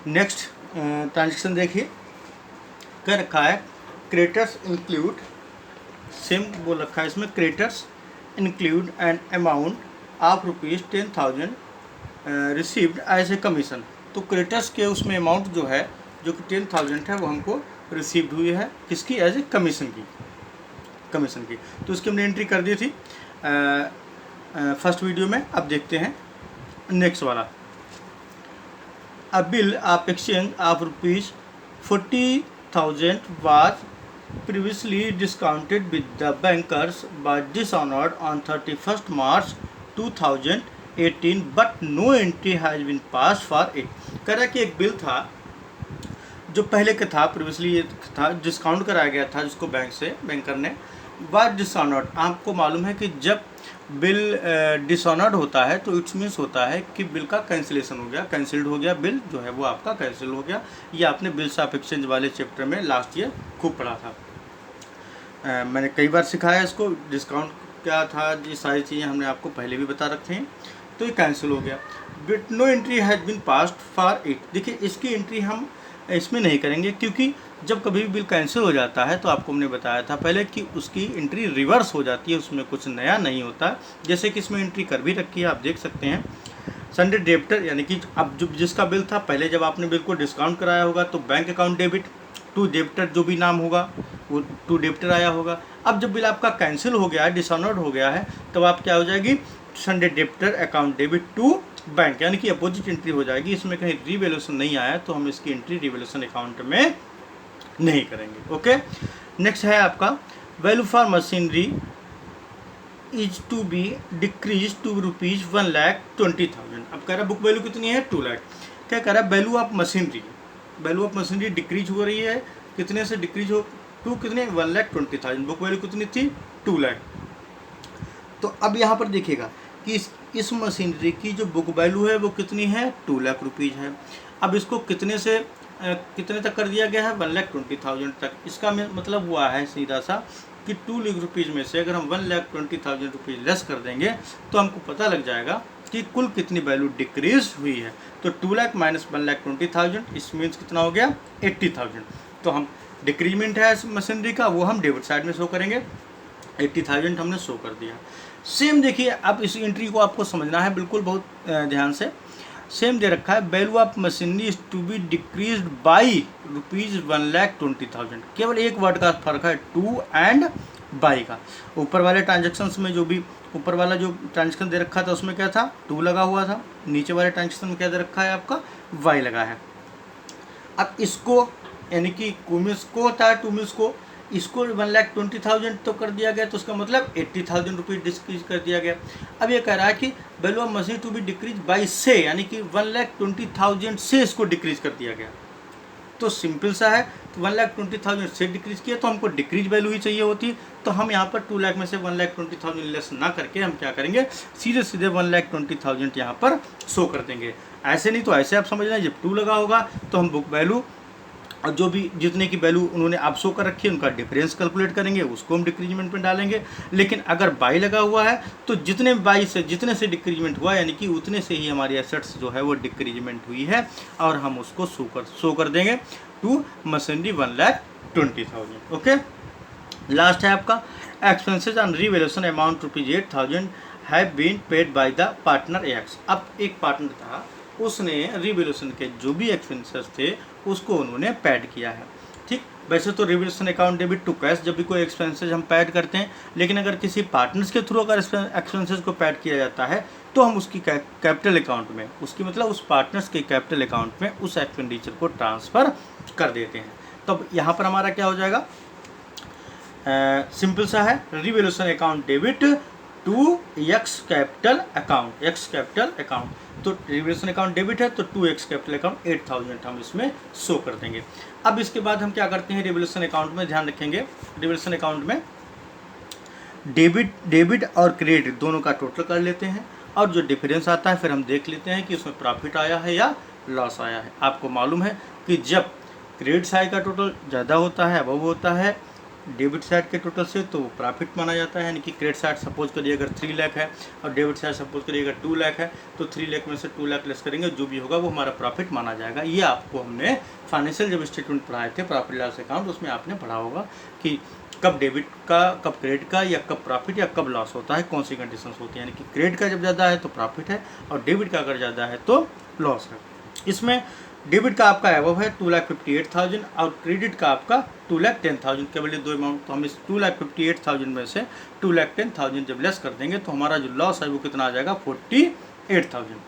Next transaction देखिए, कह रखा है क्रेडिटर्स इंक्लूड, सेम बोल रखा है इसमें, creditors include an amount of ₹10,000 received as a commission. तो क्रेडिटर्स के उसमें अमाउंट जो है, जो कि 10,000 है, वो हमको रिसीव्ड हुई है, किसकी? एज ए कमीशन की, कमीशन की। तो उसकी हमने एंट्री कर दी थी फर्स्ट वीडियो में। अब देखते हैं नेक्स्ट वाला, अ bill of exchange of ₹40,000 was previously discounted with the bankers but dishonored on 31st March 2018 but no entry has been passed for it। कह रहा है कि एक बिल था जो पहले का था, प्रीवियसली ये था, डिस्काउंट कराया गया था जिसको बैंक से, बैंकर ने, बात डिसऑनर्ड। आपको मालूम है कि जब बिल डिसऑनर्ड होता है तो इट्स मीन्स होता है कि बिल का कैंसिलेशन हो गया, कैंसिल्ड हो गया, बिल जो है वो आपका कैंसिल हो गया। ये आपने बिल्स ऑफ एक्सचेंज वाले चैप्टर में लास्ट ईयर खूब पढ़ा था। मैंने कई बार सिखाया इसको, डिस्काउंट क्या था, ये सारी चीज़ें हमने आपको पहले भी बता रखे हैं। तो ये कैंसिल हो गया, but no entry has been passed for it. देखिए इसकी एंट्री हम इसमें नहीं करेंगे, क्योंकि जब कभी भी बिल कैंसिल हो जाता है तो आपको हमने बताया था पहले कि उसकी एंट्री रिवर्स हो जाती है, उसमें कुछ नया नहीं होता। जैसे कि इसमें एंट्री कर भी रखी है, आप देख सकते हैं, संडे डेबिटर, यानी कि अब जो जिसका बिल था पहले, जब आपने बिल को डिस्काउंट कराया होगा तो bank account debit to debtor, जो भी नाम होगा वो टू डेबिटर आया होगा। अब जब बिल आपका कैंसिल हो गया है, डिसऑनर्ड हो गया है, तब आप क्या हो जाएगी? Sundry debtor account debit to bank, यानी कि अपोजिट एंट्री हो जाएगी। इसमें कहीं रिवैल्यूएशन नहीं आया तो हम इसकी एंट्री रिवैल्यूएशन अकाउंट में नहीं करेंगे। ओके, नेक्स्ट है आपका value for machinery is to be decrease to ₹1,20,000। अब कह रहा है बुक वैल्यू कितनी है? 2 लाख। क्या कह रहा है? Value of machinery, value of machinery decrease हो रही है, कितने से डिक्रीज हो? टू कितने? 1,20,000। बुक वैल्यू कितनी थी? 2 लाख। तो अब यहाँ पर देखिएगा कि इस मशीनरी की जो बुक वैल्यू है वो कितनी है? 2 लाख रुपीज़ है। अब इसको कितने से कितने तक कर दिया गया है? 1,20,000 तक। इसका मतलब हुआ है सीधा सा कि 2 लाख रुपीज़ में से अगर हम 1,20,000 रुपीज़ लेस कर देंगे तो हमको पता लग जाएगा कि कुल कितनी वैल्यू डिक्रीज हुई है। तो 2 लाख माइनस 1,20,000, इस मीन्स कितना हो गया? 80,000। तो हम डिक्रीजमेंट है मशीनरी का, वो हम डेबिट साइड में शो करेंगे, 80,000 हमने शो कर दिया। सेम देखिए, अब इस एंट्री को आपको समझना है बिल्कुल बहुत ध्यान से। सेम दे रखा है value of machinery is to be decrease by ₹1,20,000। केवल एक वर्ड का फर्क है, टू एंड बाई का। ऊपर वाले ट्रांजेक्शन्स में जो भी ऊपर वाला जो ट्रांजेक्शन दे रखा था उसमें क्या था? 2 लगा हुआ था। नीचे वाले ट्रांजेक्शन में क्या दे रखा है? आपका वाई लगा है। अब इसको यानी कि कुमिस को होता है, टूमिस को, इसको 1,20,000 तो कर दिया गया, तो उसका मतलब 80,000 रुपीज़ डिक्रीज कर दिया गया। अब ये कह रहा है कि value of machine to be decrease by से, यानी कि 1,20,000 से इसको डिक्रीज कर दिया गया। तो सिंपल सा है, तो 1,20,000 से डिक्रीज किया तो हमको डिक्रीज वैल्यू ही चाहिए होती। तो हम यहाँ पर 2 लाख में से 1,20,000 लेस ना करके हम क्या करेंगे? सीधे सीधे 1,20,000 यहाँ पर शो कर देंगे। ऐसे नहीं तो ऐसे आप समझ लें, जब 2 लगा होगा तो हम बुक वैल्यू और जो भी जितने की वैल्यू उन्होंने आप शो कर रखी है उनका डिफरेंस कैलकुलेट करेंगे, उसको हम डिक्रीजमेंट में डालेंगे। लेकिन अगर बाई लगा हुआ है तो जितने बाई से जितने से डिक्रीजमेंट हुआ, यानी कि उतने से ही हमारी एसेट्स जो है वो डिक्रीजमेंट हुई है, और हम उसको शो कर देंगे टू मशीनरी 1,20,000। ओके, लास्ट है आपका expenses on revaluation amount ₹8,000 have been paid by the partner X. अब एक पार्टनर था, उसने रिवैल्यूएशन के जो भी एक्सपेंसेस थे उसको उन्होंने पैड किया है। ठीक, वैसे तो revaluation account debit to cash जब भी कोई एक्सपेंसेस हम पैड करते हैं, लेकिन अगर किसी पार्टनर्स के थ्रू अगर एक्सपेंसेस को पैड किया जाता है तो हम उसकी कैपिटल अकाउंट में, उसकी मतलब उस पार्टनर्स के कैपिटल अकाउंट में उस एक्सपेंडिचर को ट्रांसफ़र कर देते हैं। तब यहाँ पर हमारा क्या हो जाएगा? सिंपल सा है, revaluation account debit to X capital account, X capital account. तो रिवैल्यूएशन अकाउंट डेबिट है तो 2x कैपिटल अकाउंट 8,000 हम इसमें शो कर देंगे। अब इसके बाद हम क्या करते हैं? रिवैल्यूएशन अकाउंट में ध्यान रखेंगे, रिवैल्यूएशन अकाउंट में डेबिट और क्रेडिट दोनों का टोटल कर लेते हैं, और जो डिफरेंस आता है फिर हम देख लेते हैं कि उसमें प्रॉफिट आया है या लॉस आया है। आपको मालूम है कि जब क्रेडिट साइड का टोटल ज़्यादा होता है, अबव होता है, डेबिट साइड के टोटल से तो प्रॉफिट माना जाता है। यानी कि क्रेडिट साइड सपोज करिए अगर 3 लाख है और डेबिट साइड सपोज करिए अगर 2 लाख है, तो 3 लाख में से 2 लाख लेस करेंगे, जो भी होगा वो हमारा प्रॉफिट माना जाएगा। ये आपको हमने फाइनेंशियल जब स्टेटमेंट पढ़ाए थे प्रॉफिट लॉस अकाउंट, उसमें आपने पढ़ा होगा कि कब डेबिट का, कब क्रेडिट का, या कब प्रॉफिट या कब लॉस होता है, कौन सी कंडीशंस होती है। यानी कि क्रेडिट का जब ज़्यादा है तो प्रॉफिट है और डेबिट का अगर ज़्यादा है तो लॉस है। इसमें डेबिट का आपका एबव है 2,58,000 और क्रेडिट का आपका 2,10,000, केवल ये दो अमाउंट। तो हम इस 2,58,000 में से 2,10,000 जब लेस कर देंगे तो हमारा जो लॉस है वो कितना आ जाएगा, 48,000।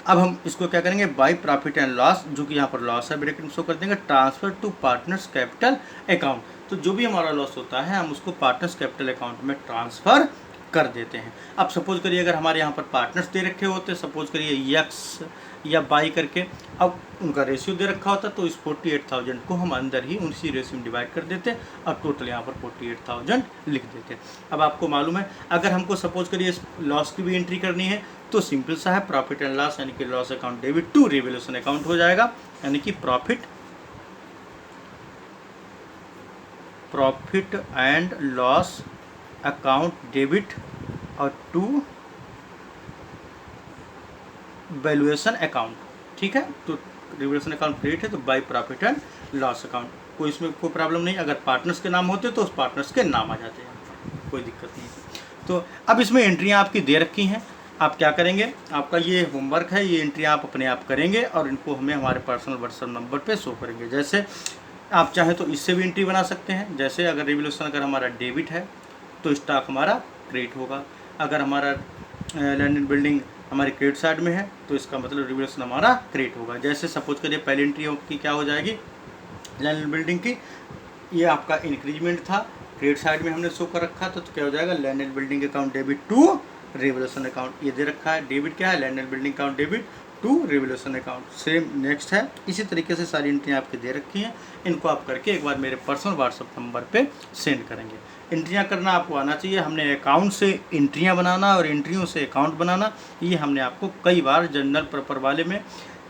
अब हम इसको क्या करेंगे, बाई प्रॉफिट एंड लॉस, जो कि यहाँ पर लॉस है ब्रैकेट में शो कर देंगे, transfer to partners capital account. तो जो भी हमारा लॉस होता है हम उसको पार्टनर्स कैपिटल अकाउंट में ट्रांसफ़र कर देते हैं। अब सपोज करिए अगर हमारे यहाँ पर पार्टनर्स दे रखे होते, सपोज करिए एक्स या बाई करके, अब उनका रेशियो दे रखा होता तो इस 48,000 को हम अंदर ही उसी रेशियो में डिवाइड कर देते और टोटल यहाँ पर 48,000 लिख देते। अब आपको मालूम है अगर हमको सपोज करिए लॉस की भी एंट्री करनी है तो सिंपल सा है, प्रॉफिट एंड लॉस यानी कि loss account debit to revaluation account हो जाएगा। यानी कि profit and loss account debit और टू वैल्यूएशन अकाउंट। ठीक है, तो रिवैल्यूएशन अकाउंट क्रेडिट है तो by profit and loss account, कोई इसमें कोई प्रॉब्लम नहीं। अगर पार्टनर्स के नाम होते तो उस पार्टनर्स के नाम आ जाते हैं, कोई दिक्कत नहीं। तो अब इसमें एंट्रियाँ आपकी दे रखी हैं, आप क्या करेंगे, आपका ये होमवर्क है, ये एंट्री आप अपने आप करेंगे और इनको हमें हमारे पर्सनल व्हाट्सएप नंबर पे शो करेंगे। जैसे आप चाहें तो इससे भी एंट्री बना सकते हैं। जैसे अगर रिवैल्यूएशन अगर हमारा डेबिट है तो स्टॉक हमारा क्रेडिट होगा, अगर हमारा लैंड एंड बिल्डिंग हमारी क्रेडिट साइड में है तो इसका मतलब रिवैल्यूएशन हमारा क्रेडिट होगा। जैसे सपोज करिए पहली एंट्री की क्या हो जाएगी, लैंड एंड बिल्डिंग की, ये आपका इंक्रीजमेंट था, क्रेडिट साइड में हमने शो कर रखा था, तो क्या हो जाएगा, land and building account debit to revaluation account. ये दे रखा है, डेबिट क्या है, land and building account debit to revaluation account. Same next है, इसी तरीके से सारी एंट्रियाँ आपकी दे रखी हैं। इनको आप करके एक बार मेरे पर्सनल व्हाट्सएप नंबर पे सेंड करेंगे। एंट्रियाँ करना आपको आना चाहिए। हमने अकाउंट से एंट्रियाँ बनाना और एंट्रियों से अकाउंट बनाना, ये हमने आपको कई बार जनरल पर्पस वाले में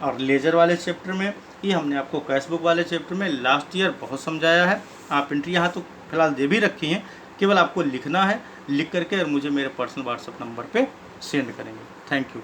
और लेजर वाले चैप्टर में, ये हमने आपको कैश बुक वाले चैप्टर में लास्ट ईयर बहुत समझाया है। आप एंट्री यहाँ तो फिलहाल दे भी रखी हैं, केवल आपको लिखना है, लिख करके और मुझे मेरे पर्सनल व्हाट्सएप नंबर पे सेंड करेंगे। Thank you.